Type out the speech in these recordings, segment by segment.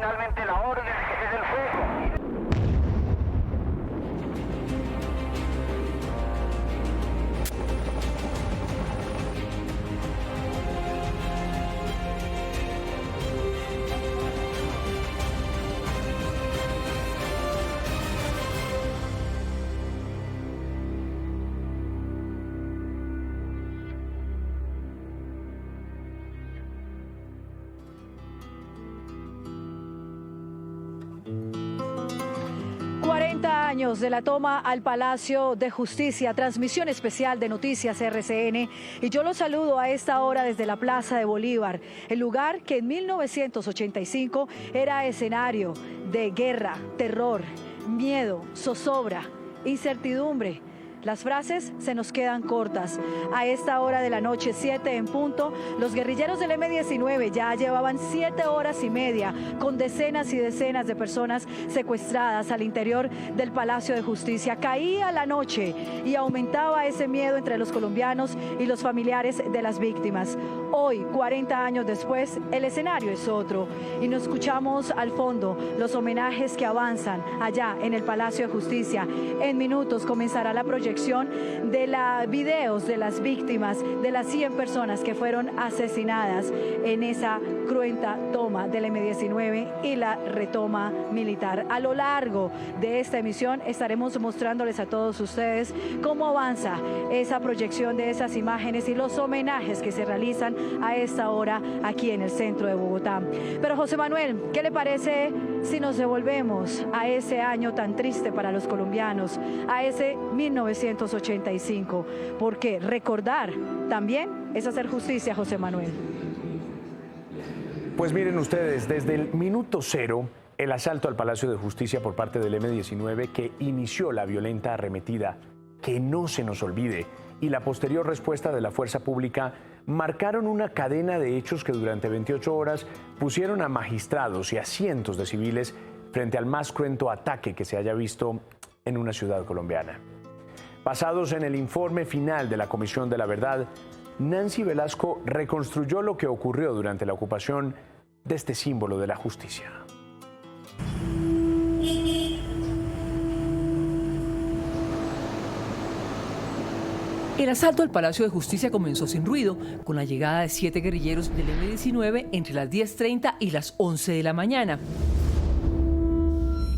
finalmente la orden de que cese el fuego. Años de la toma al Palacio de Justicia, transmisión especial de Noticias RCN, y yo los saludo a esta hora desde la Plaza de Bolívar, el lugar que en 1985 era escenario de guerra, terror, miedo, zozobra, incertidumbre. Las frases se nos quedan cortas. A esta hora de la noche, 7 en punto, los guerrilleros del M-19 ya llevaban 7 horas y media con decenas y decenas de personas secuestradas al interior del Palacio de Justicia. Caía la noche y aumentaba ese miedo entre los colombianos y los familiares de las víctimas. Hoy, 40 años después, el escenario es otro y nos escuchamos al fondo los homenajes que avanzan allá en el Palacio de Justicia. En minutos comenzará la proyección de videos de las víctimas, de las 100 personas que fueron asesinadas en esa cruenta toma del M-19 y la retoma militar. A lo largo de esta emisión estaremos mostrándoles a todos ustedes cómo avanza esa proyección de esas imágenes y los homenajes que se realizan a esta hora aquí en el centro de Bogotá. Pero José Manuel, ¿qué le parece si nos devolvemos a ese año tan triste para los colombianos, a ese 1985? Porque recordar también es hacer justicia, José Manuel. Pues miren ustedes, desde el minuto cero, el asalto al Palacio de Justicia por parte del M-19 que inició la violenta arremetida, que no se nos olvide, y la posterior respuesta de la fuerza pública marcaron una cadena de hechos que durante 28 horas pusieron a magistrados y a cientos de civiles frente al más cruento ataque que se haya visto en una ciudad colombiana. Basados en el informe final de la Comisión de la Verdad, Nancy Velasco reconstruyó lo que ocurrió durante la ocupación de este símbolo de la justicia. El asalto al Palacio de Justicia comenzó sin ruido, con la llegada de 7 guerrilleros del M-19 entre las 10:30 y las 11 de la mañana.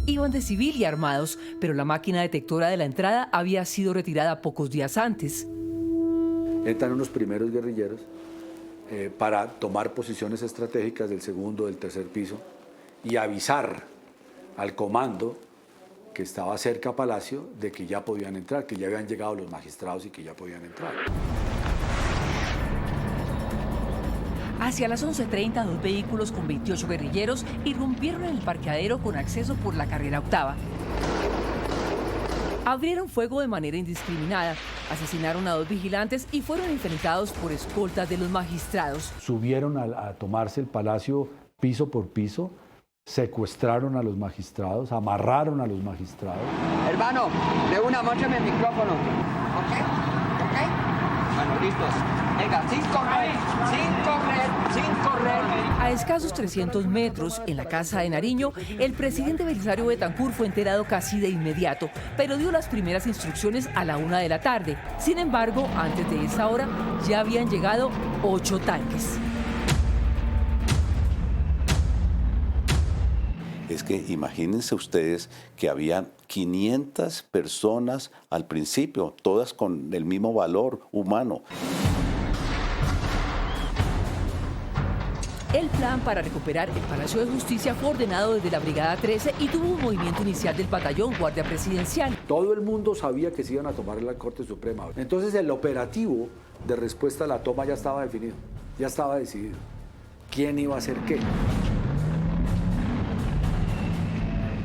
Iban de civil y armados, pero la máquina detectora de la entrada había sido retirada pocos días antes. Entran unos primeros guerrilleros para tomar posiciones estratégicas del segundo, del tercer piso y avisar al comando que estaba cerca a Palacio de que ya podían entrar, que ya habían llegado los magistrados y que ya podían entrar. Hacia las 11:30, 2 vehículos con 28 guerrilleros irrumpieron en el parqueadero con acceso por la carrera octava. Abrieron fuego de manera indiscriminada, asesinaron a 2 vigilantes y fueron enfrentados por escoltas de los magistrados. Subieron a tomarse el palacio piso por piso, secuestraron a los magistrados, amarraron a los magistrados. Hermano, de una, muéstrame el micrófono. ¿Ok? Bueno, listos. Venga, sin correr, sin correr, sin correr. A escasos 300 metros, en la casa de Nariño, el presidente Belisario Betancur fue enterado casi de inmediato, pero dio las primeras instrucciones a la 1 de la tarde. Sin embargo, antes de esa hora, ya habían llegado 8 tanques. Es que imagínense ustedes que habían 500 personas al principio, todas con el mismo valor humano. El plan para recuperar el Palacio de Justicia fue ordenado desde la Brigada 13 y tuvo un movimiento inicial del batallón Guardia Presidencial. Todo el mundo sabía que se iban a tomar la Corte Suprema. Entonces el operativo de respuesta a la toma ya estaba definido, ya estaba decidido. ¿Quién iba a hacer qué?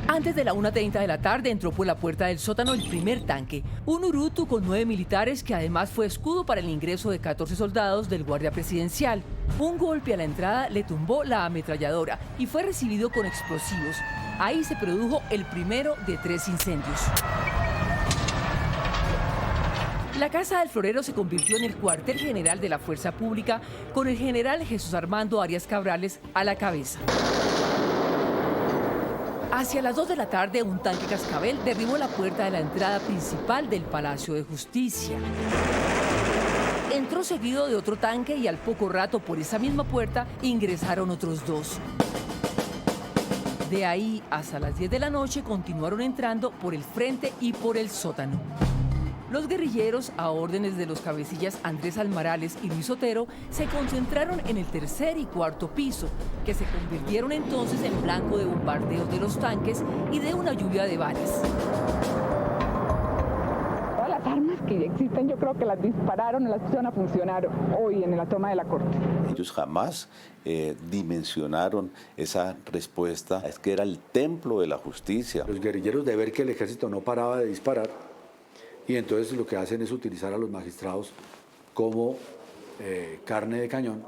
Antes de la 1:30 de la tarde entró por la puerta del sótano el primer tanque, un Urutu con 9 militares que además fue escudo para el ingreso de 14 soldados del Guardia Presidencial. Un golpe a la entrada le tumbó la ametralladora y fue recibido con explosivos. Ahí se produjo el primero de 3 incendios. La Casa del Florero se convirtió en el cuartel general de la Fuerza Pública con el general Jesús Armando Arias Cabrales a la cabeza. Hacia las 2 de la tarde, un tanque cascabel derribó la puerta de la entrada principal del Palacio de Justicia. Entró seguido de otro tanque y al poco rato por esa misma puerta ingresaron otros 2. De ahí hasta las 10 de la noche continuaron entrando por el frente y por el sótano. Los guerrilleros, a órdenes de los cabecillas Andrés Almarales y Luis Otero, se concentraron en el tercer y cuarto piso, que se convirtieron entonces en blanco de bombardeos de los tanques y de una lluvia de balas. Todas las armas que existen yo creo que las dispararon, las pusieron a funcionar hoy en la toma de la Corte. Ellos jamás dimensionaron esa respuesta, es que era el templo de la justicia. Los guerrilleros, de ver que el ejército no paraba de disparar, y entonces lo que hacen es utilizar a los magistrados como carne de cañón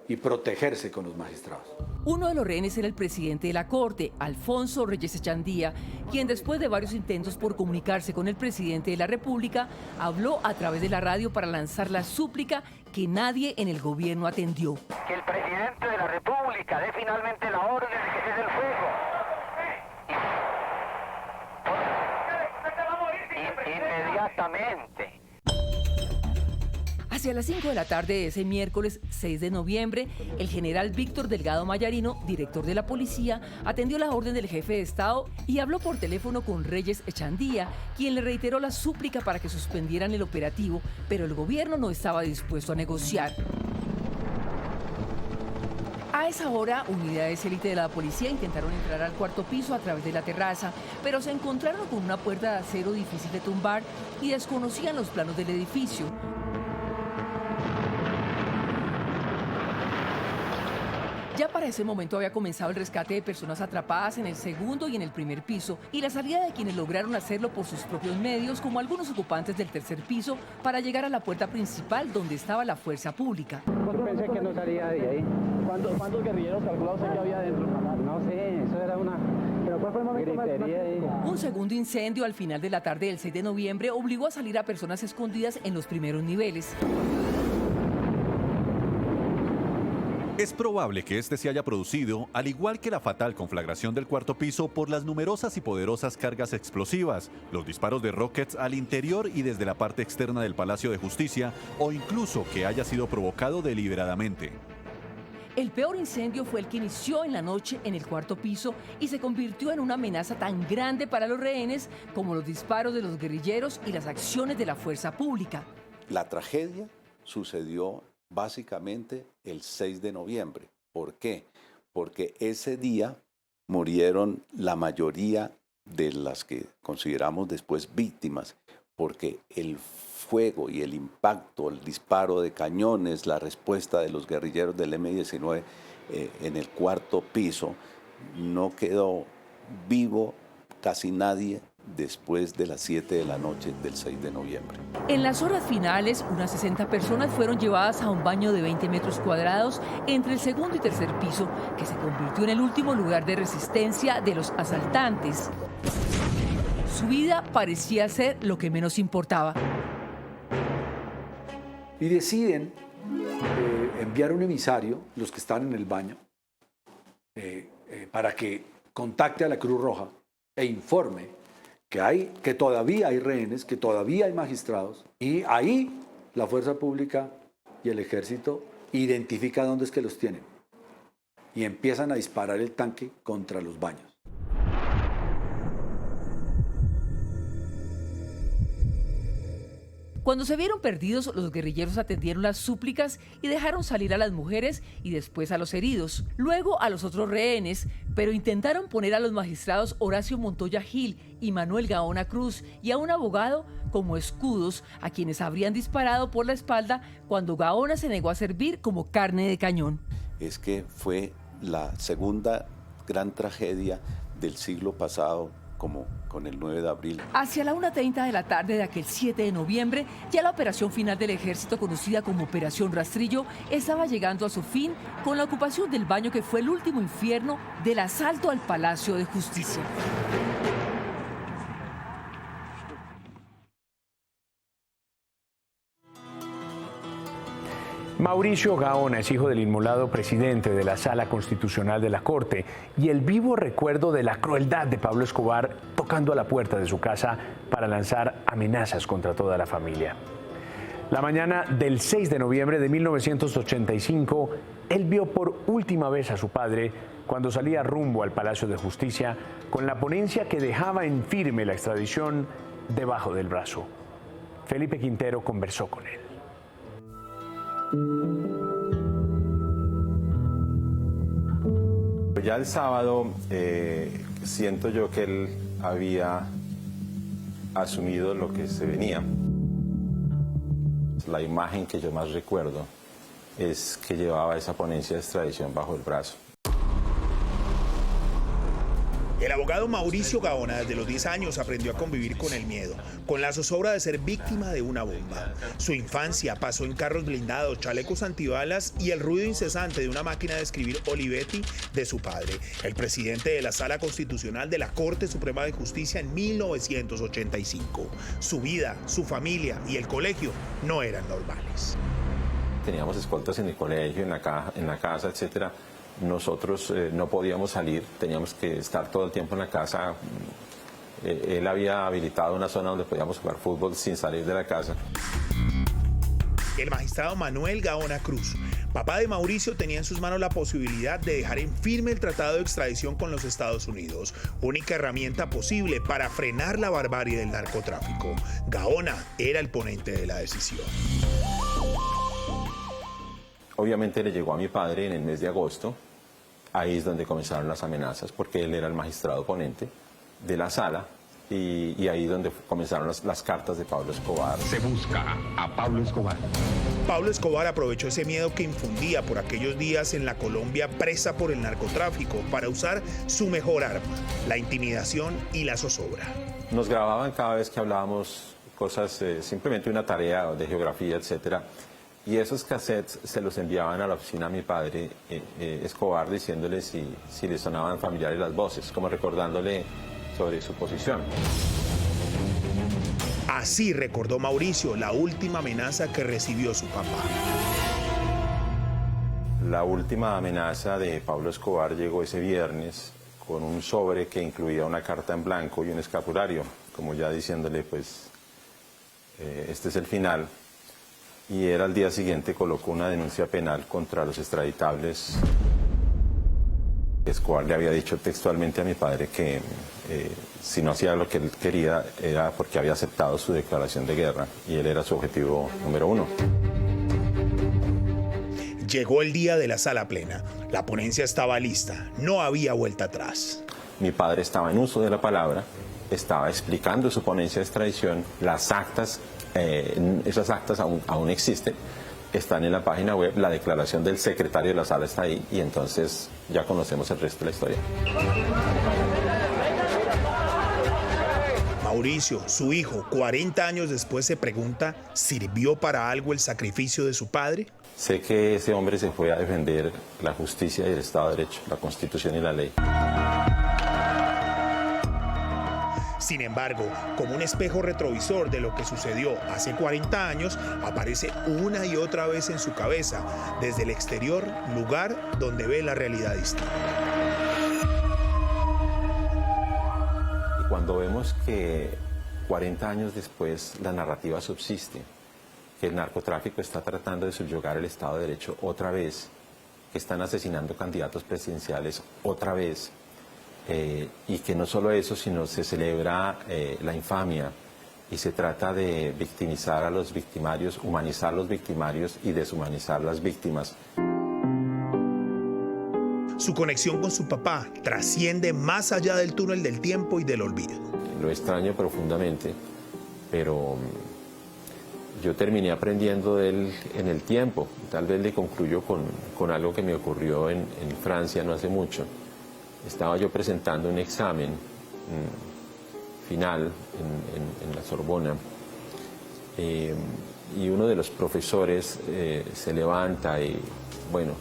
y protegerse con los magistrados. Uno de los rehenes era el presidente de la Corte, Alfonso Reyes Echandía, quien después de varios intentos por comunicarse con el presidente de la República, habló a través de la radio para lanzar la súplica que nadie en el gobierno atendió. Que el presidente de la República dé finalmente la orden de que cese el fuego. Inmediatamente. Hacia las 5 de la tarde de ese miércoles 6 de noviembre, el general Víctor Delgado Mayarino, director de la policía, atendió la orden del jefe de Estado y habló por teléfono con Reyes Echandía, quien le reiteró la súplica para que suspendieran el operativo, pero el gobierno no estaba dispuesto a negociar. A esa hora, unidades élite de la policía intentaron entrar al cuarto piso a través de la terraza, pero se encontraron con una puerta de acero difícil de tumbar y desconocían los planos del edificio. Ya para ese momento había comenzado el rescate de personas atrapadas en el segundo y en el primer piso y la salida de quienes lograron hacerlo por sus propios medios, como algunos ocupantes del tercer piso, para llegar a la puerta principal donde estaba la fuerza pública. Yo pensé que no salía de ahí. ¿Cuántos guerrilleros calculó usted que había dentro? No sé, eso era una... ¿Pero cuál fue el momento más crítico? Un segundo incendio al final de la tarde del 6 de noviembre obligó a salir a personas escondidas en los primeros niveles. Es probable que este se haya producido, al igual que la fatal conflagración del cuarto piso, por las numerosas y poderosas cargas explosivas, los disparos de rockets al interior y desde la parte externa del Palacio de Justicia, o incluso que haya sido provocado deliberadamente. El peor incendio fue el que inició en la noche en el cuarto piso y se convirtió en una amenaza tan grande para los rehenes como los disparos de los guerrilleros y las acciones de la fuerza pública. La tragedia sucedió básicamente el 6 de noviembre. ¿Por qué? Porque ese día murieron la mayoría de las que consideramos después víctimas, porque el fuego y el impacto, el disparo de cañones, la respuesta de los guerrilleros del M-19 en el cuarto piso, no quedó vivo casi nadie después de las 7 de la noche del 6 de noviembre. En las horas finales, unas 60 personas fueron llevadas a un baño de 20 metros cuadrados entre el segundo y tercer piso, que se convirtió en el último lugar de resistencia de los asaltantes. Su vida parecía ser lo que menos importaba. Y deciden enviar un emisario, los que están en el baño, para que contacte a la Cruz Roja e informe que todavía hay rehenes, que todavía hay magistrados, y ahí la fuerza pública y el ejército identifican dónde es que los tienen y empiezan a disparar el tanque contra los baños. Cuando se vieron perdidos, los guerrilleros atendieron las súplicas y dejaron salir a las mujeres y después a los heridos, luego a los otros rehenes, pero intentaron poner a los magistrados Horacio Montoya Gil y Manuel Gaona Cruz y a un abogado como escudos a quienes habrían disparado por la espalda cuando Gaona se negó a servir como carne de cañón. Es que fue la segunda gran tragedia del siglo pasado, como con el 9 de abril. Hacia la 1:30 de la tarde de aquel 7 de noviembre, ya la operación final del ejército, conocida como Operación Rastrillo, estaba llegando a su fin con la ocupación del baño que fue el último infierno del asalto al Palacio de Justicia. Mauricio Gaona es hijo del inmolado presidente de la Sala Constitucional de la Corte y el vivo recuerdo de la crueldad de Pablo Escobar tocando a la puerta de su casa para lanzar amenazas contra toda la familia. La mañana del 6 de noviembre de 1985, él vio por última vez a su padre cuando salía rumbo al Palacio de Justicia con la ponencia que dejaba en firme la extradición debajo del brazo. Felipe Quintero conversó con él. Ya el sábado siento yo que él había asumido lo que se venía. La imagen que yo más recuerdo es que llevaba esa ponencia de extradición bajo el brazo. El abogado Mauricio Gaona desde los 10 años aprendió a convivir con el miedo, con la zozobra de ser víctima de una bomba. Su infancia pasó en carros blindados, chalecos antibalas y el ruido incesante de una máquina de escribir Olivetti de su padre, el presidente de la Sala Constitucional de la Corte Suprema de Justicia en 1985. Su vida, su familia y el colegio no eran normales. Teníamos escoltas en el colegio, en la casa, etcétera. Nosotros no podíamos salir, teníamos que estar todo el tiempo en la casa. Él había habilitado una zona donde podíamos jugar fútbol sin salir de la casa. El magistrado Manuel Gaona Cruz, papá de Mauricio, tenía en sus manos la posibilidad de dejar en firme el tratado de extradición con los Estados Unidos, única herramienta posible para frenar la barbarie del narcotráfico. Gaona era el ponente de la decisión. Obviamente le llegó a mi padre en el mes de agosto. Ahí es donde comenzaron las amenazas, porque él era el magistrado ponente de la sala, y ahí es donde comenzaron las cartas de Pablo Escobar. Se busca a Pablo Escobar. Pablo Escobar aprovechó ese miedo que infundía por aquellos días en la Colombia presa por el narcotráfico para usar su mejor arma, la intimidación y la zozobra. Nos grababan cada vez que hablábamos cosas, simplemente una tarea de geografía, etcétera. Y esos cassettes se los enviaban a la oficina a mi padre, Escobar, diciéndole si le sonaban familiares las voces, como recordándole sobre su posición. Así recordó Mauricio la última amenaza que recibió su papá. La última amenaza de Pablo Escobar llegó ese viernes con un sobre que incluía una carta en blanco y un escapulario, como ya diciéndole, pues, este es el final. Y él al día siguiente colocó una denuncia penal contra los extraditables. Escobar le había dicho textualmente a mi padre que si no hacía lo que él quería era porque había aceptado su declaración de guerra y él era su objetivo número 1. Llegó el día de la sala plena. La ponencia estaba lista, no había vuelta atrás. Mi padre estaba en uso de la palabra, estaba explicando su ponencia de extradición, las actas. Esas actas aún existen, están en la página web, la declaración del secretario de la sala está ahí y entonces ya conocemos el resto de la historia. Mauricio, su hijo, 40 años después se pregunta, ¿sirvió para algo el sacrificio de su padre? Sé que ese hombre se fue a defender la justicia y el Estado de Derecho, la Constitución y la ley. Sin embargo, como un espejo retrovisor de lo que sucedió hace 40 años, aparece una y otra vez en su cabeza, desde el exterior, lugar donde ve la realidad distinta. Y cuando vemos que 40 años después la narrativa subsiste, que el narcotráfico está tratando de subyugar el Estado de Derecho otra vez, que están asesinando candidatos presidenciales otra vez, y que no solo eso, sino se celebra la infamia y se trata de victimizar a los victimarios, humanizar a los victimarios y deshumanizar a las víctimas. Su conexión con su papá trasciende más allá del túnel del tiempo y del olvido. Lo extraño profundamente, pero yo terminé aprendiendo de él en el tiempo. Tal vez le concluyo con algo que me ocurrió en Francia no hace mucho. Estaba yo presentando un examen final en la Sorbona y uno de los profesores se levanta y, bueno,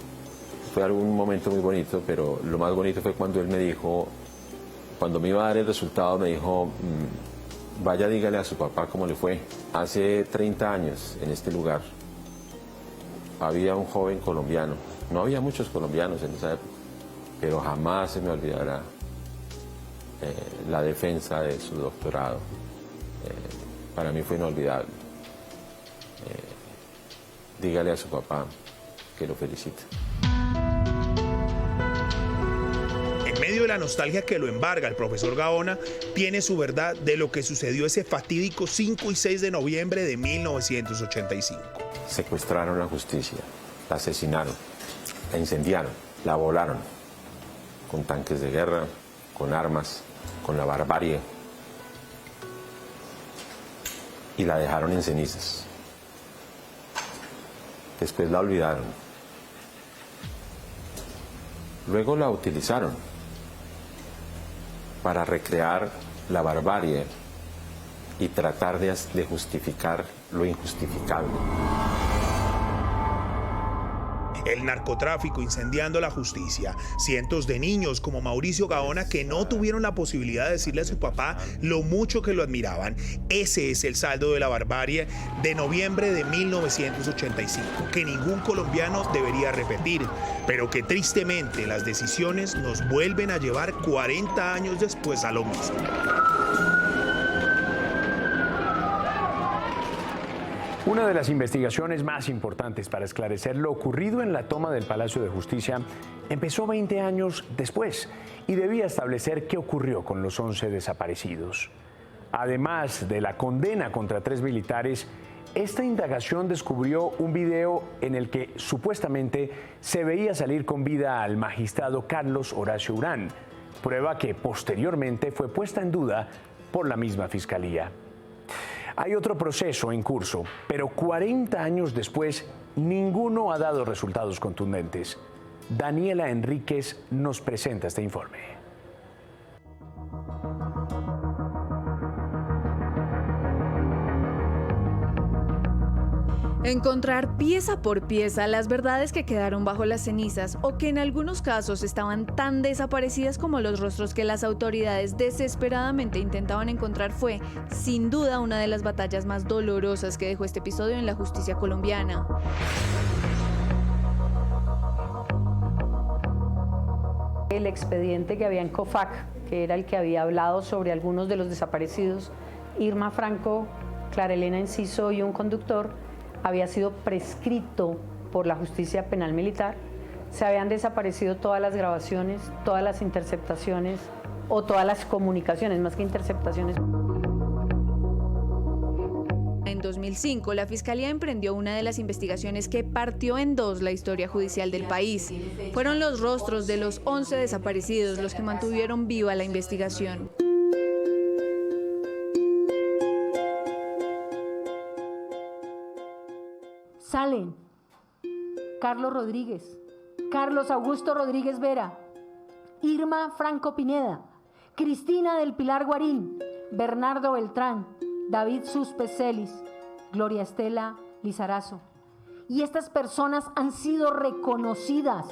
fue algún momento muy bonito, pero lo más bonito fue cuando él me dijo, cuando me iba a dar el resultado, me dijo, vaya, dígale a su papá cómo le fue. Hace 30 años en este lugar había un joven colombiano. No había muchos colombianos en esa época, pero jamás se me olvidará la defensa de su doctorado. Para mí fue inolvidable. Dígale a su papá que lo felicite. En medio de la nostalgia que lo embarga, el profesor Gaona tiene su verdad de lo que sucedió ese fatídico 5 y 6 de noviembre de 1985. Secuestraron la justicia, la asesinaron, la incendiaron, la volaron, con tanques de guerra, con armas, con la barbarie, y la dejaron en cenizas. Después la olvidaron. Luego la utilizaron para recrear la barbarie y tratar de justificar lo injustificable. El narcotráfico incendiando la justicia. Cientos de niños como Mauricio Gaona que no tuvieron la posibilidad de decirle a su papá lo mucho que lo admiraban. Ese es el saldo de la barbarie de noviembre de 1985, que ningún colombiano debería repetir, pero que tristemente las decisiones nos vuelven a llevar 40 años después a lo mismo. Una de las investigaciones más importantes para esclarecer lo ocurrido en la toma del Palacio de Justicia empezó 20 años después y debía establecer qué ocurrió con los 11 desaparecidos. Además de la condena contra 3 militares, esta indagación descubrió un video en el que supuestamente se veía salir con vida al magistrado Carlos Horacio Urán, prueba que posteriormente fue puesta en duda por la misma Fiscalía. Hay otro proceso en curso, pero 40 años después, ninguno ha dado resultados contundentes. Daniela Enríquez nos presenta este informe. Encontrar pieza por pieza las verdades que quedaron bajo las cenizas o que en algunos casos estaban tan desaparecidas como los rostros que las autoridades desesperadamente intentaban encontrar fue, sin duda, una de las batallas más dolorosas que dejó este episodio en la justicia colombiana. El expediente que había en COFAC, que era el que había hablado sobre algunos de los desaparecidos, Irma Franco, Clara Elena Enciso y un conductor, había sido prescrito por la justicia penal militar. Se habían desaparecido todas las grabaciones, todas las interceptaciones o todas las comunicaciones, más que interceptaciones. En 2005, la Fiscalía emprendió una de las investigaciones que partió en dos la historia judicial del país. Fueron los rostros de los 11 desaparecidos los que mantuvieron viva la investigación. Salen Carlos Rodríguez, Carlos Augusto Rodríguez Vera, Irma Franco Pineda, Cristina del Pilar Guarín, Bernardo Beltrán, David Suspecelis, Gloria Estela Lizarazo. Y estas personas han sido reconocidas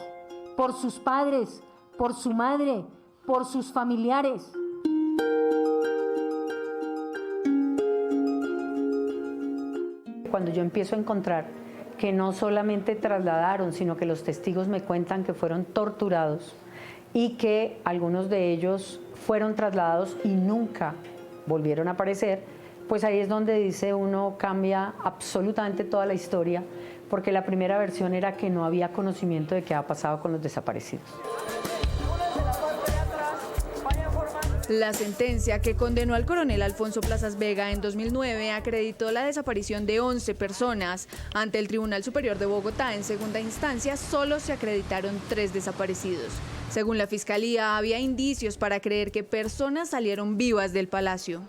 por sus padres, por su madre, por sus familiares. Cuando yo empiezo a encontrar que no solamente trasladaron, sino que los testigos me cuentan que fueron torturados y que algunos de ellos fueron trasladados y nunca volvieron a aparecer, pues ahí es donde dice uno cambia absolutamente toda la historia, porque la primera versión era que no había conocimiento de qué ha pasado con los desaparecidos. La sentencia que condenó al coronel Alfonso Plazas Vega en 2009 acreditó la desaparición de 11 personas. Ante el Tribunal Superior de Bogotá, en segunda instancia, solo se acreditaron 3 desaparecidos. Según la Fiscalía, había indicios para creer que personas salieron vivas del palacio.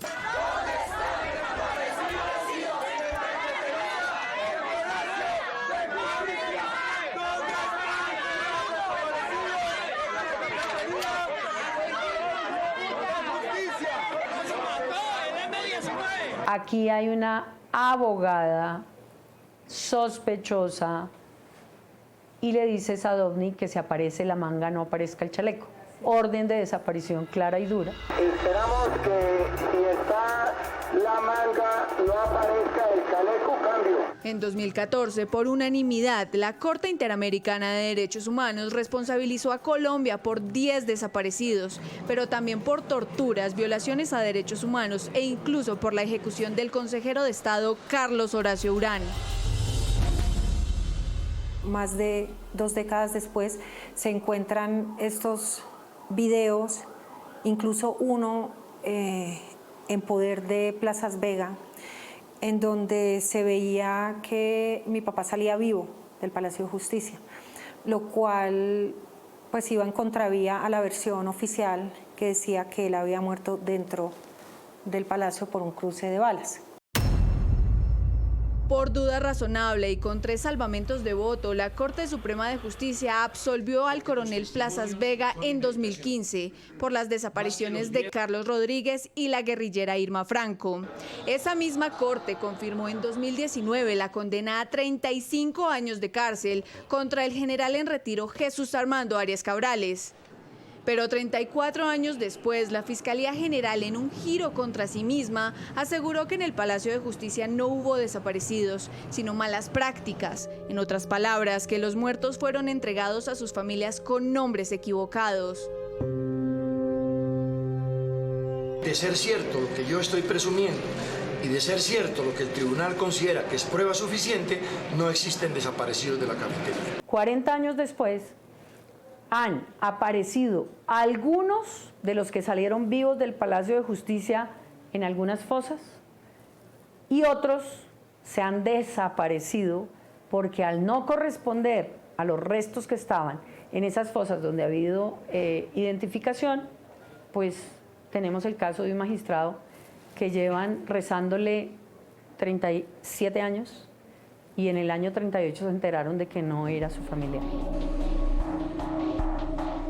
Aquí hay una abogada sospechosa y le dice a Sadovni que si aparece la manga no aparezca el chaleco. Orden de desaparición clara y dura. Esperamos que si está la manga no aparezca el chaleco, cambio. En 2014, por unanimidad, la Corte Interamericana de Derechos Humanos responsabilizó a Colombia por 10 desaparecidos, pero también por torturas, violaciones a derechos humanos e incluso por la ejecución del consejero de Estado Carlos Horacio Urán. Más de 2 décadas después se encuentran estos videos, incluso uno en poder de Plazas Vega, en donde se veía que mi papá salía vivo del Palacio de Justicia, lo cual pues iba en contravía a la versión oficial que decía que él había muerto dentro del palacio por un cruce de balas. Por duda razonable y con 3 salvamentos de voto, la Corte Suprema de Justicia absolvió al coronel Plazas Vega en 2015 por las desapariciones de Carlos Rodríguez y la guerrillera Irma Franco. Esa misma Corte confirmó en 2019 la condena a 35 años de cárcel contra el general en retiro Jesús Armando Arias Cabrales. Pero 34 años después, la Fiscalía General, en un giro contra sí misma, aseguró que en el Palacio de Justicia no hubo desaparecidos, sino malas prácticas. En otras palabras, que los muertos fueron entregados a sus familias con nombres equivocados. De ser cierto lo que yo estoy presumiendo y de ser cierto lo que el tribunal considera que es prueba suficiente, no existen desaparecidos de la cafetería. 40 años después, han aparecido algunos de los que salieron vivos del Palacio de Justicia en algunas fosas y otros se han desaparecido porque al no corresponder a los restos que estaban en esas fosas donde ha habido identificación, pues tenemos el caso de un magistrado que llevan rezándole 37 años y en el año 38 se enteraron de que no era su familiar.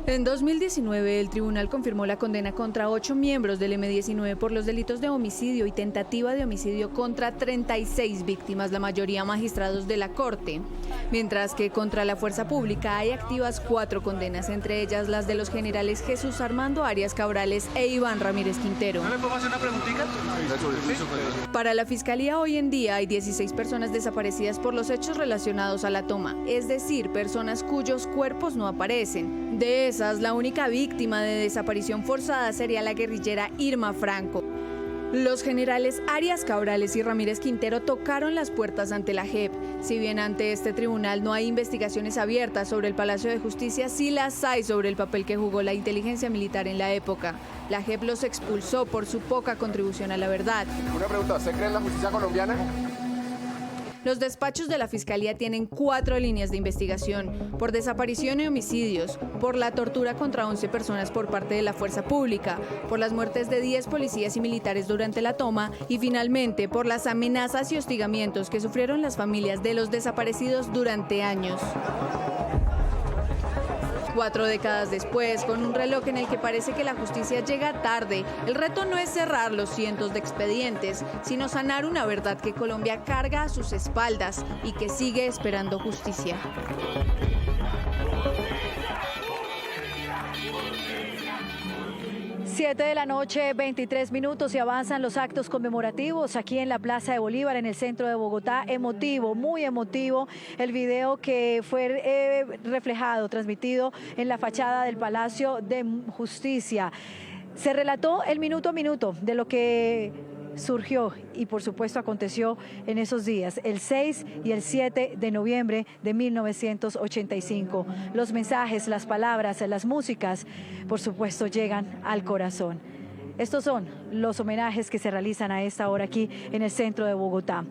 En 2019, el tribunal confirmó la condena contra 8 miembros del M-19 por los delitos de homicidio y tentativa de homicidio contra 36 víctimas, la mayoría magistrados de la Corte. Mientras que contra la fuerza pública hay activas 4 condenas, entre ellas las de los generales Jesús Armando Arias Cabrales e Iván Ramírez Quintero. ¿No le puedo hacer una preguntita? Para la Fiscalía hoy en día hay 16 personas desaparecidas por los hechos relacionados a la toma, es decir, personas cuyos cuerpos no aparecen. De esas, la única víctima de desaparición forzada sería la guerrillera Irma Franco. Los generales Arias Cabrales y Ramírez Quintero tocaron las puertas ante la JEP. Si bien ante este tribunal no hay investigaciones abiertas sobre el Palacio de Justicia, sí las hay sobre el papel que jugó la inteligencia militar en la época. La JEP los expulsó por su poca contribución a la verdad. Una pregunta, ¿usted cree en la justicia colombiana? Los despachos de la Fiscalía tienen 4 líneas de investigación: por desaparición y homicidios, por la tortura contra 11 personas por parte de la fuerza pública, por las muertes de 10 policías y militares durante la toma y finalmente por las amenazas y hostigamientos que sufrieron las familias de los desaparecidos durante años. 4 décadas después, con un reloj en el que parece que la justicia llega tarde, el reto no es cerrar los cientos de expedientes, sino sanar una verdad que Colombia carga a sus espaldas y que sigue esperando justicia. 7 de la noche, 23 minutos y avanzan los actos conmemorativos aquí en la Plaza de Bolívar, en el centro de Bogotá. Emotivo, muy emotivo el video que fue reflejado, transmitido en la fachada del Palacio de Justicia. Se relató el minuto a minuto de lo que surgió y por supuesto aconteció en esos días, el 6 y el 7 de noviembre de 1985. Los mensajes, las palabras, las músicas, por supuesto, llegan al corazón. Estos son los homenajes que se realizan a esta hora aquí en el centro de Bogotá.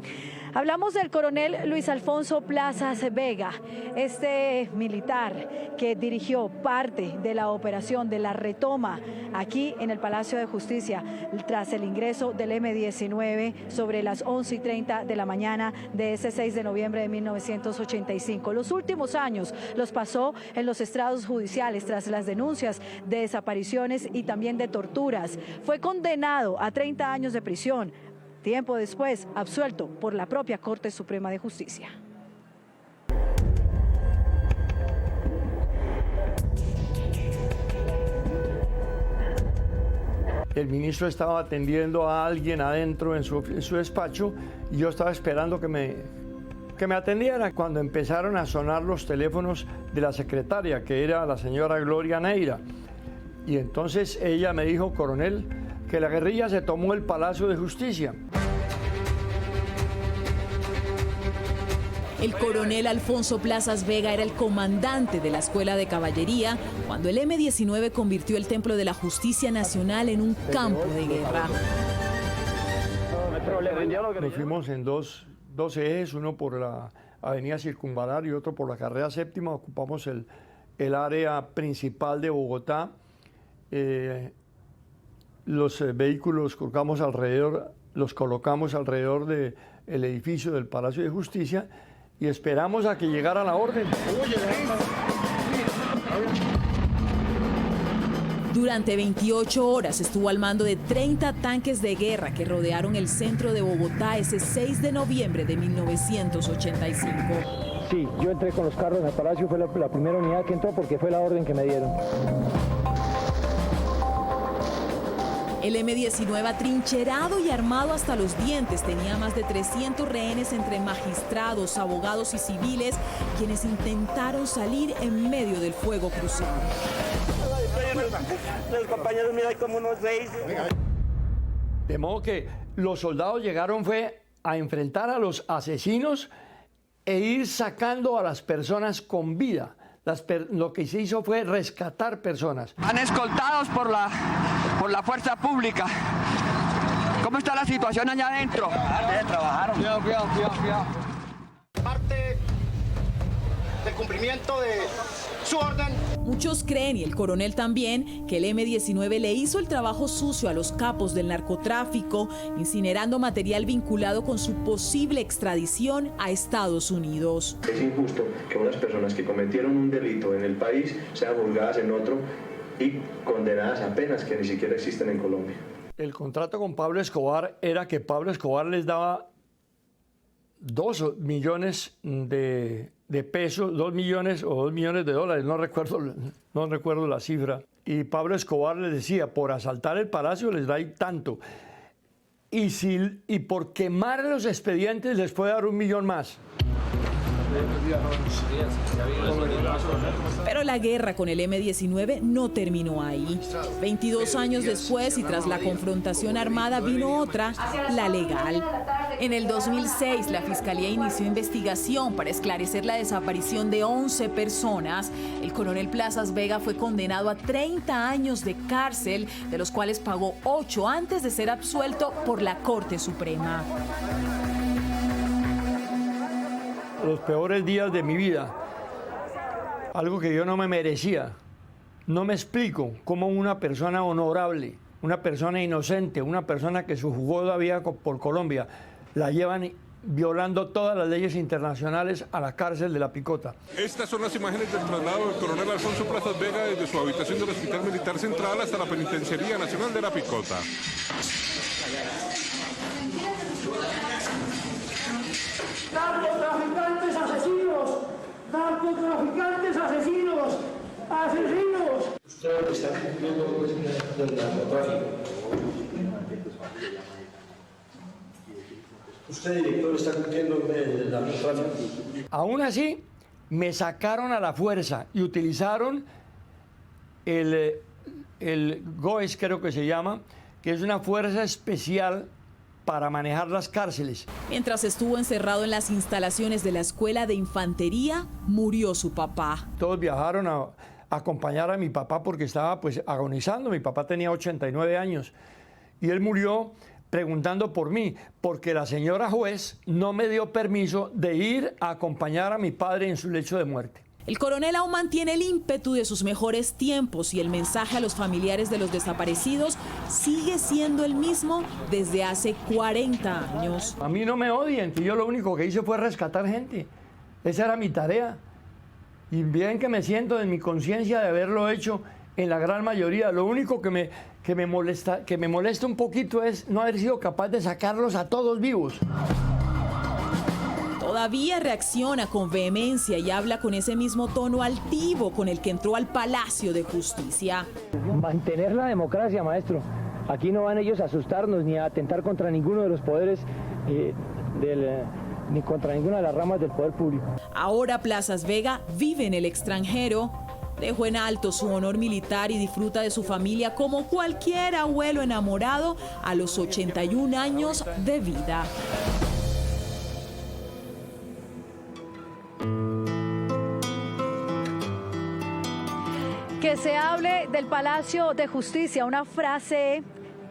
Hablamos del coronel Luis Alfonso Plazas Vega, este militar que dirigió parte de la operación de la retoma aquí en el Palacio de Justicia tras el ingreso del M-19 sobre las 11:30 de la mañana de ese 6 de noviembre de 1985. Los últimos años los pasó en los estrados judiciales tras las denuncias de desapariciones y también de torturas. Fue condenado a 30 años de prisión. Tiempo después, absuelto por la propia Corte Suprema de Justicia. El ministro estaba atendiendo a alguien adentro en su despacho y yo estaba esperando que me que me atendieran cuando empezaron a sonar los teléfonos de la secretaria, que era la señora Gloria Neira. Y entonces ella me dijo, coronel, que la guerrilla se tomó el Palacio de Justicia. El coronel Alfonso Plazas Vega era el comandante de la Escuela de Caballería cuando el M-19 convirtió el Templo de la Justicia Nacional en un campo de guerra. Nos fuimos en dos ejes, uno por la avenida Circunvalar y otro por la carrera séptima. Ocupamos el área principal de Bogotá. Los vehículos los colocamos alrededor del edificio del Palacio de Justicia y esperamos a que llegara la orden. Durante 28 horas estuvo al mando de 30 tanques de guerra que rodearon el centro de Bogotá ese 6 de noviembre de 1985. Sí, yo entré con los carros al Palacio, fue la primera unidad que entró porque fue la orden que me dieron. El M-19 atrincherado y armado hasta los dientes tenía más de 300 rehenes entre magistrados, abogados y civiles, quienes intentaron salir en medio del fuego cruzado. Los compañeros, mira, hay como unos 6. De modo que los soldados llegaron fue a enfrentar a los asesinos e ir sacando a las personas con vida. Lo que se hizo fue rescatar personas. Van escoltados por la fuerza pública. ¿Cómo está la situación allá adentro? Trabajaron. Cuidado. Parte del cumplimiento de su orden. Muchos creen, y el coronel también, que el M-19 le hizo el trabajo sucio a los capos del narcotráfico, incinerando material vinculado con su posible extradición a Estados Unidos. Es injusto que unas personas que cometieron un delito en el país sean juzgadas en otro y condenadas a penas que ni siquiera existen en Colombia. El contrato con Pablo Escobar era que Pablo Escobar les daba 2 millones de pesos, 2 millones o 2 millones de dólares, no recuerdo la cifra. Y Pablo Escobar les decía, por asaltar el palacio les da tanto. Y por quemar los expedientes les puede dar 1 millón más. Pero la guerra con el M-19 no terminó ahí. 22 años después y tras la confrontación armada vino otra, la legal. En el 2006 la Fiscalía inició investigación para esclarecer la desaparición de 11 personas. El coronel Plazas Vega fue condenado a 30 años de cárcel, de los cuales pagó 8 antes de ser absuelto por la Corte Suprema. Los peores días de mi vida, algo que yo no me merecía. No me explico cómo una persona honorable, una persona inocente, una persona que se jugó la vida por Colombia, la llevan violando todas las leyes internacionales a la cárcel de La Picota. Estas son las imágenes del traslado del coronel Alfonso Plazas Vega desde su habitación del Hospital Militar Central hasta la Penitenciaría Nacional de La Picota. ¡Narcotraficantes asesinos! ¡Narcotraficantes asesinos! ¡Asesinos! Usted está cumpliendo el narcotráfico. Usted, director, está cumpliendo el narcotráfico. Aún así, me sacaron a la fuerza y utilizaron el GOES, creo que se llama, que es una fuerza especial para manejar las cárceles. Mientras estuvo encerrado en las instalaciones de la Escuela de Infantería, murió su papá. Todos viajaron a acompañar a mi papá porque estaba pues agonizando. Mi papá tenía 89 años y él murió preguntando por mí, porque la señora juez no me dio permiso de ir a acompañar a mi padre en su lecho de muerte. El coronel aún mantiene el ímpetu de sus mejores tiempos y el mensaje a los familiares de los desaparecidos sigue siendo el mismo desde hace 40 años. A mí no me odien, que yo lo único que hice fue rescatar gente. Esa era mi tarea. Y bien que me siento en mi conciencia de haberlo hecho en la gran mayoría. Lo único que me molesta un poquito es no haber sido capaz de sacarlos a todos vivos. Todavía reacciona con vehemencia y habla con ese mismo tono altivo con el que entró al Palacio de Justicia. Mantener la democracia, maestro. Aquí no van ellos a asustarnos ni a atentar contra ninguno de los poderes ni contra ninguna de las ramas del poder público. Ahora Plazas Vega vive en el extranjero. Dejó en alto su honor militar y disfruta de su familia como cualquier abuelo enamorado a los 81 años de vida. Que se hable del Palacio de Justicia, una frase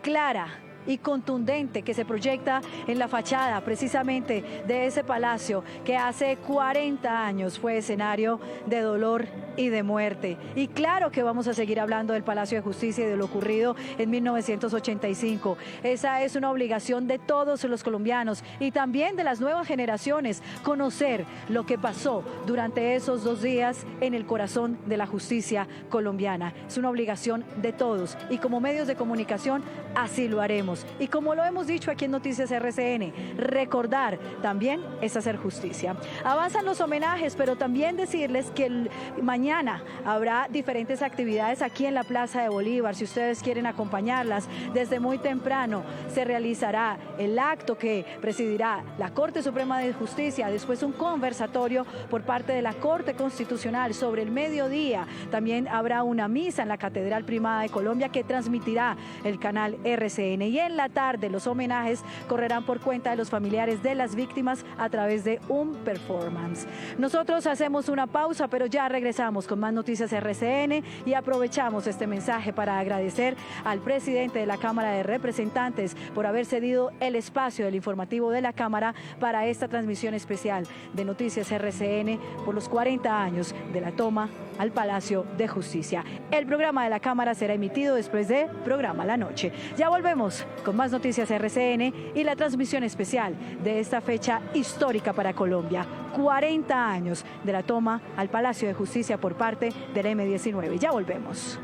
clara y contundente que se proyecta en la fachada precisamente de ese palacio que hace 40 años fue escenario de dolor y de muerte. Y claro que vamos a seguir hablando del Palacio de Justicia y de lo ocurrido en 1985. Esa es una obligación de todos los colombianos y también de las nuevas generaciones, conocer lo que pasó durante esos 2 días en el corazón de la justicia colombiana. Es una obligación de todos y como medios de comunicación así lo haremos. Y como lo hemos dicho aquí en Noticias RCN, recordar también es hacer justicia. Avanzan los homenajes, pero también decirles que mañana habrá diferentes actividades aquí en la Plaza de Bolívar. Si ustedes quieren acompañarlas, desde muy temprano se realizará el acto que presidirá la Corte Suprema de Justicia, después un conversatorio por parte de la Corte Constitucional sobre el mediodía. También habrá una misa en la Catedral Primada de Colombia que transmitirá el canal RCN. Y en la tarde los homenajes correrán por cuenta de los familiares de las víctimas a través de un performance. Nosotros hacemos una pausa, pero ya regresamos con más Noticias RCN y aprovechamos este mensaje para agradecer al presidente de la Cámara de Representantes por haber cedido el espacio del informativo de la Cámara para esta transmisión especial de Noticias RCN por los 40 años de la toma al Palacio de Justicia. El programa de la Cámara será emitido después de Programa La Noche. Ya volvemos con más Noticias RCN y la transmisión especial de esta fecha histórica para Colombia. 40 años de la toma al Palacio de Justicia por parte del M-19. Ya volvemos.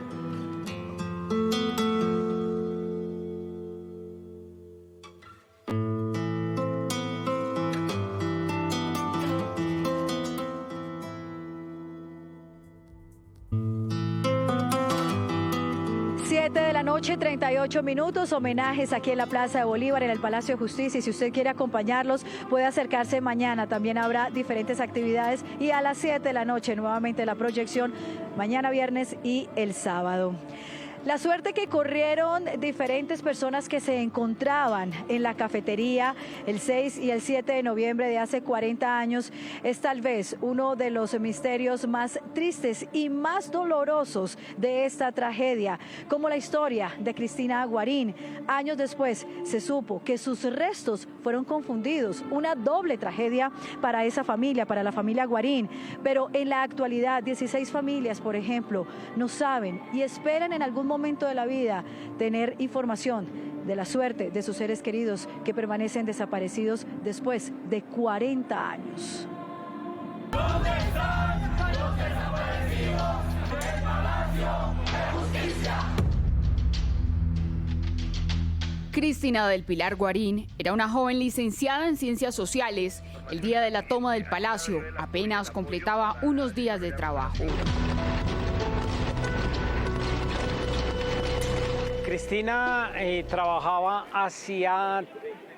De la noche, 38 minutos, homenajes aquí en la Plaza de Bolívar, en el Palacio de Justicia. Y si usted quiere acompañarlos, puede acercarse mañana. También habrá diferentes actividades y a las 7 de la noche nuevamente la proyección, mañana viernes y el sábado. La suerte que corrieron diferentes personas que se encontraban en la cafetería el 6 y el 7 de noviembre de hace 40 años es tal vez uno de los misterios más tristes y más dolorosos de esta tragedia, como la historia de Cristina Guarín. Años después se supo que sus restos fueron confundidos, una doble tragedia para esa familia, para la familia Guarín. Pero en la actualidad, 16 familias, por ejemplo, no saben y esperan en algún momento de la vida tener información de la suerte de sus seres queridos que permanecen desaparecidos después de 40 años. ¿Dónde están los desaparecidos del Palacio de Justicia? Cristina del Pilar Guarín era una joven licenciada en Ciencias Sociales. El día de la toma del palacio apenas completaba unos días de trabajo. Cristina trabajaba hacía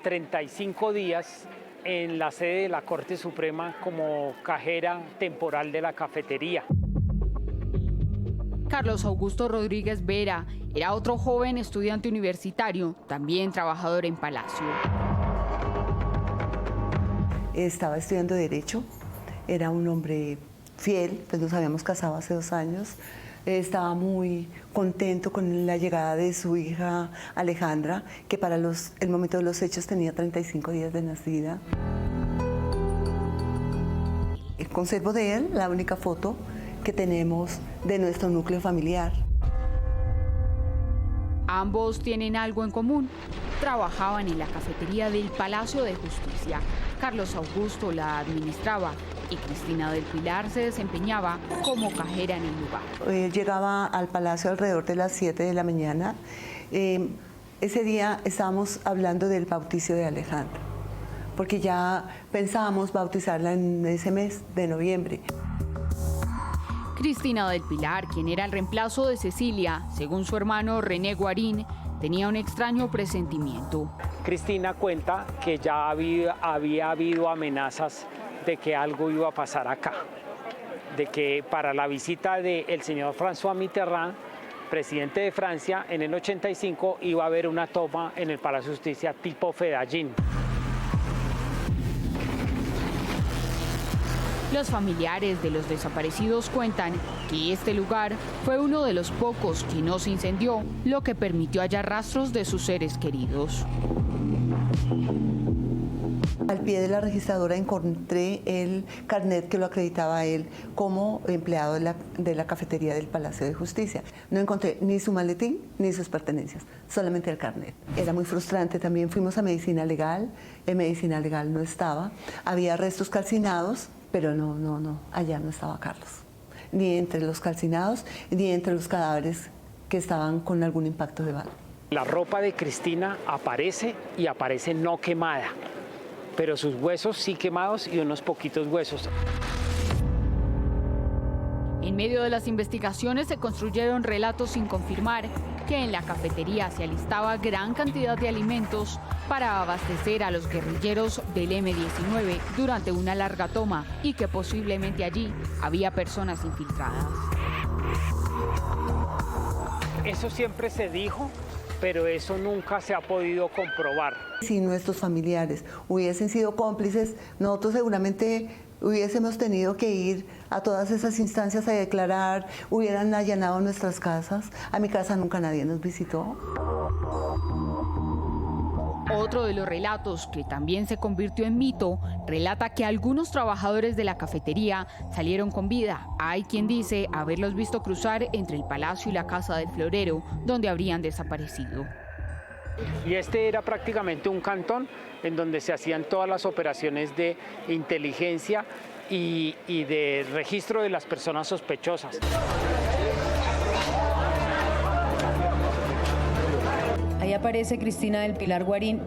35 días en la sede de la Corte Suprema como cajera temporal de la cafetería. Carlos Augusto Rodríguez Vera era otro joven estudiante universitario, también trabajador en Palacio. Estaba estudiando Derecho, era un hombre fiel, pues nos habíamos casado hace 2 años. Estaba muy contento con la llegada de su hija Alejandra, que para el momento de los hechos tenía 35 días de nacida. Conservo de él la única foto que tenemos de nuestro núcleo familiar. Ambos tienen algo en común. Trabajaban en la cafetería del Palacio de Justicia. Carlos Augusto la administraba y Cristina del Pilar se desempeñaba como cajera en el lugar. Llegaba al palacio alrededor de las 7 de la mañana. Ese día estábamos hablando del bautizo de Alejandra, porque ya pensábamos bautizarla en ese mes de noviembre. Cristina del Pilar, quien era el reemplazo de Cecilia, según su hermano René Guarín, tenía un extraño presentimiento. Cristina cuenta que ya había habido amenazas de que algo iba a pasar acá, de que para la visita del señor François Mitterrand, presidente de Francia, en el 85 iba a haber una toma en el Palacio de Justicia tipo Fedayín. Los familiares de los desaparecidos cuentan que este lugar fue uno de los pocos que no se incendió, lo que permitió hallar rastros de sus seres queridos. Al pie de la registradora encontré el carnet que lo acreditaba a él como empleado de la cafetería del Palacio de Justicia. No encontré ni su maletín ni sus pertenencias, solamente el carnet. Era muy frustrante. También fuimos a medicina legal, en medicina legal no estaba. Había restos calcinados, pero no, allá no estaba Carlos. Ni entre los calcinados, ni entre los cadáveres que estaban con algún impacto de bala. La ropa de Cristina aparece y aparece no quemada, pero sus huesos sí quemados y unos poquitos huesos. En medio de las investigaciones se construyeron relatos sin confirmar que en la cafetería se alistaba gran cantidad de alimentos para abastecer a los guerrilleros del M-19 durante una larga toma y que posiblemente allí había personas infiltradas. Eso siempre se dijo, pero eso nunca se ha podido comprobar. Si nuestros familiares hubiesen sido cómplices, nosotros seguramente hubiésemos tenido que ir a todas esas instancias a declarar, hubieran allanado nuestras casas. A mi casa nunca nadie nos visitó. Otro de los relatos, que también se convirtió en mito, relata que algunos trabajadores de la cafetería salieron con vida. Hay quien dice haberlos visto cruzar entre el palacio y la casa del florero, donde habrían desaparecido. Y este era prácticamente un cantón en donde se hacían todas las operaciones de inteligencia y de registro de las personas sospechosas. Ahí aparece Cristina del Pilar Guarín,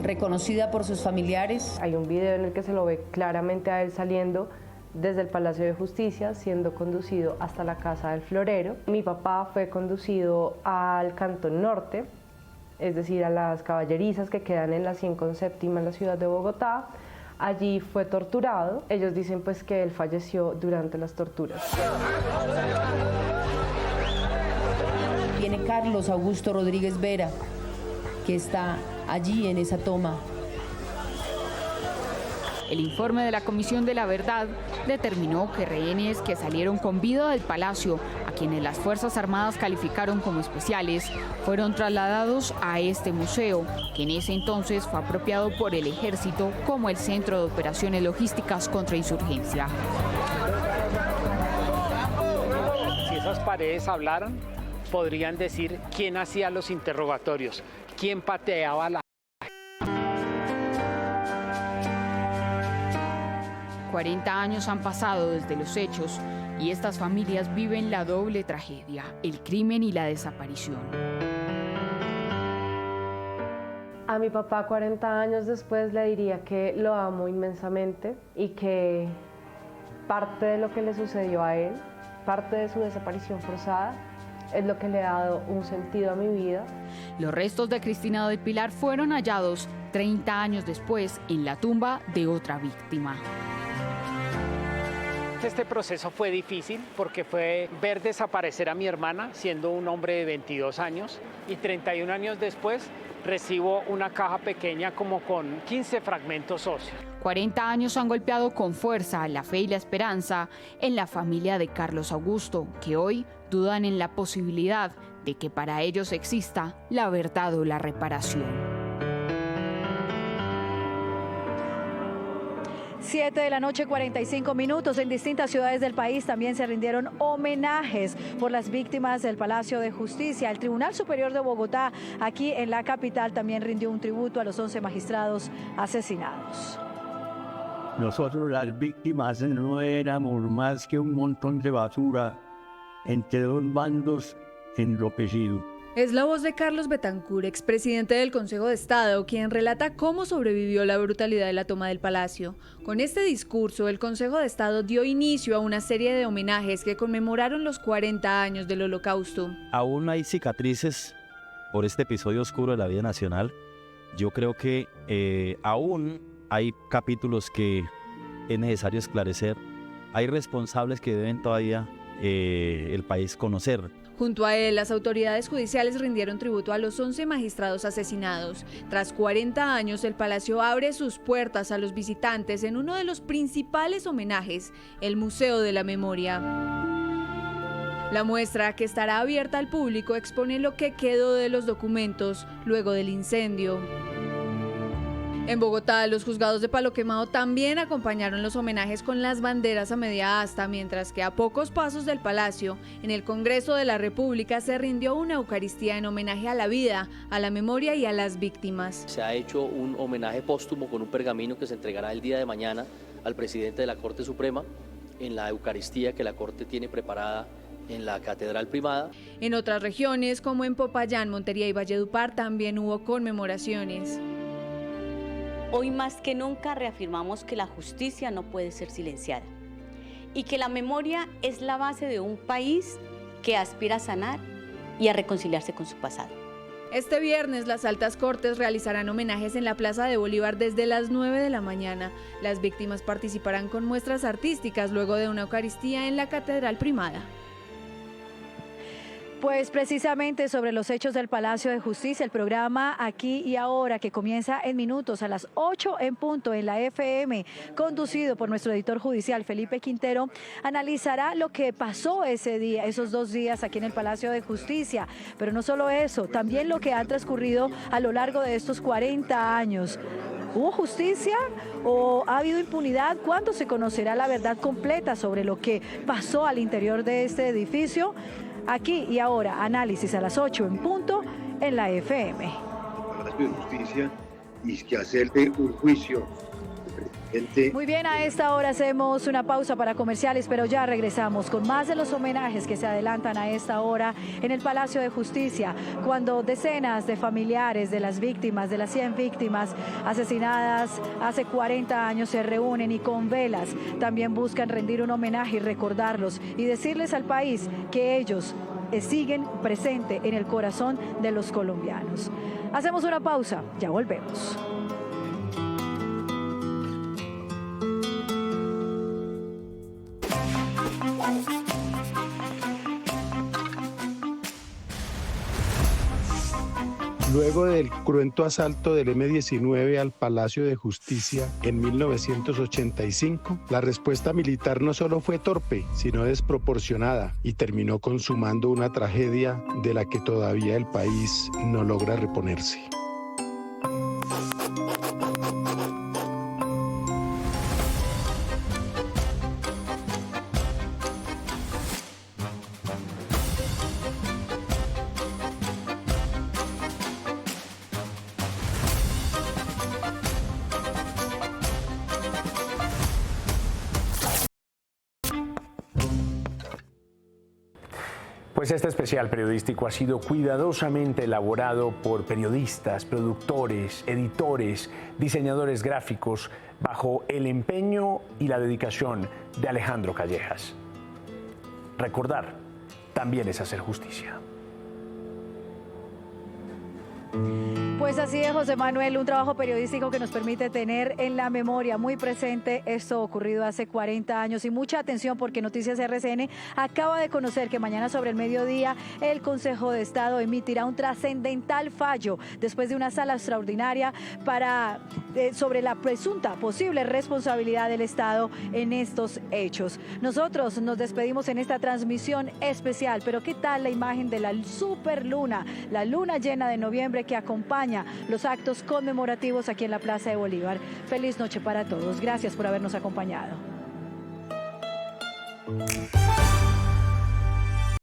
reconocida por sus familiares. Hay un video en el que se lo ve claramente a él saliendo desde el Palacio de Justicia, siendo conducido hasta la Casa del Florero. Mi papá fue conducido al Cantón Norte, es decir, a las caballerizas que quedan en la 100 con séptima en la ciudad de Bogotá. Allí fue torturado. Ellos dicen pues que él falleció durante las torturas. Viene Carlos Augusto Rodríguez Vera, que está allí en esa toma. El informe de la Comisión de la Verdad determinó que rehenes que salieron con vida del palacio, a quienes las Fuerzas Armadas calificaron como especiales, fueron trasladados a este museo, que en ese entonces fue apropiado por el Ejército como el Centro de Operaciones Logísticas contra Insurgencia. Si esas paredes hablaran, podrían decir quién hacía los interrogatorios, quién pateaba la... 40 años han pasado desde los hechos y estas familias viven la doble tragedia, el crimen y la desaparición. A mi papá 40 años después le diría que lo amo inmensamente y que parte de lo que le sucedió a él, parte de su desaparición forzada, es lo que le ha dado un sentido a mi vida. Los restos de Cristina del Pilar fueron hallados 30 años después en la tumba de otra víctima. Este proceso fue difícil porque fue ver desaparecer a mi hermana siendo un hombre de 22 años y 31 años después recibo una caja pequeña como con 15 fragmentos óseos. 40 años han golpeado con fuerza la fe y la esperanza en la familia de Carlos Augusto, que hoy dudan en la posibilidad de que para ellos exista la verdad o la reparación. 7 de la noche, 45 minutos. En distintas ciudades del país también se rindieron homenajes por las víctimas del Palacio de Justicia. El Tribunal Superior de Bogotá, aquí en la capital, también rindió un tributo a los 11 magistrados asesinados. Nosotros las víctimas no éramos más que un montón de basura entre dos bandos enloquecidos. Es la voz de Carlos Betancur, expresidente del Consejo de Estado, quien relata cómo sobrevivió la brutalidad de la toma del Palacio. Con este discurso, el Consejo de Estado dio inicio a una serie de homenajes que conmemoraron los 40 años del Holocausto. Aún hay cicatrices por este episodio oscuro de la vida nacional. Yo creo que aún hay capítulos que es necesario esclarecer. Hay responsables que deben todavía el país conocer. Junto a él, las autoridades judiciales rindieron tributo a los 11 magistrados asesinados. Tras 40 años, el Palacio abre sus puertas a los visitantes en uno de los principales homenajes, el Museo de la Memoria. La muestra, que estará abierta al público, expone lo que quedó de los documentos luego del incendio. En Bogotá, los juzgados de Palo Quemado también acompañaron los homenajes con las banderas a media asta, mientras que a pocos pasos del Palacio, en el Congreso de la República, se rindió una Eucaristía en homenaje a la vida, a la memoria y a las víctimas. Se ha hecho un homenaje póstumo con un pergamino que se entregará el día de mañana al presidente de la Corte Suprema en la Eucaristía que la Corte tiene preparada en la Catedral Primada. En otras regiones, como en Popayán, Montería y Valledupar, también hubo conmemoraciones. Hoy más que nunca reafirmamos que la justicia no puede ser silenciada y que la memoria es la base de un país que aspira a sanar y a reconciliarse con su pasado. Este viernes las altas cortes realizarán homenajes en la Plaza de Bolívar desde las 9 de la mañana. Las víctimas participarán con muestras artísticas luego de una Eucaristía en la Catedral Primada. Pues precisamente sobre los hechos del Palacio de Justicia, el programa Aquí y Ahora, que comienza en minutos a las 8 en punto en la FM, conducido por nuestro editor judicial Felipe Quintero, analizará lo que pasó ese día, esos 2 días aquí en el Palacio de Justicia. Pero no solo eso, también lo que ha transcurrido a lo largo de estos 40 años. ¿Hubo justicia o ha habido impunidad? ¿Cuándo se conocerá la verdad completa sobre lo que pasó al interior de este edificio? Aquí y Ahora, análisis a las 8 en punto en la FM. Palacio de Justicia y que hacerle un juicio. Muy bien, a esta hora hacemos una pausa para comerciales, pero ya regresamos con más de los homenajes que se adelantan a esta hora en el Palacio de Justicia, cuando decenas de familiares de las víctimas, de las 100 víctimas asesinadas hace 40 años se reúnen y con velas también buscan rendir un homenaje y recordarlos y decirles al país que ellos siguen presentes en el corazón de los colombianos. Hacemos una pausa, ya volvemos. Luego del cruento asalto del M-19 al Palacio de Justicia en 1985, la respuesta militar no solo fue torpe, sino desproporcionada y terminó consumando una tragedia de la que todavía el país no logra reponerse. Pues este especial periodístico ha sido cuidadosamente elaborado por periodistas, productores, editores, diseñadores gráficos, bajo el empeño y la dedicación de Alejandro Callejas. Recordar también es hacer justicia. Pues así es, José Manuel, un trabajo periodístico que nos permite tener en la memoria muy presente esto ocurrido hace 40 años. Y mucha atención porque Noticias RCN acaba de conocer que mañana sobre el mediodía el Consejo de Estado emitirá un trascendental fallo después de una sala extraordinaria sobre la presunta posible responsabilidad del Estado en estos hechos. Nosotros nos despedimos en esta transmisión especial, pero ¿qué tal la imagen de la superluna, la luna llena de noviembre que acompaña los actos conmemorativos aquí en la Plaza de Bolívar? Feliz noche para todos. Gracias por habernos acompañado.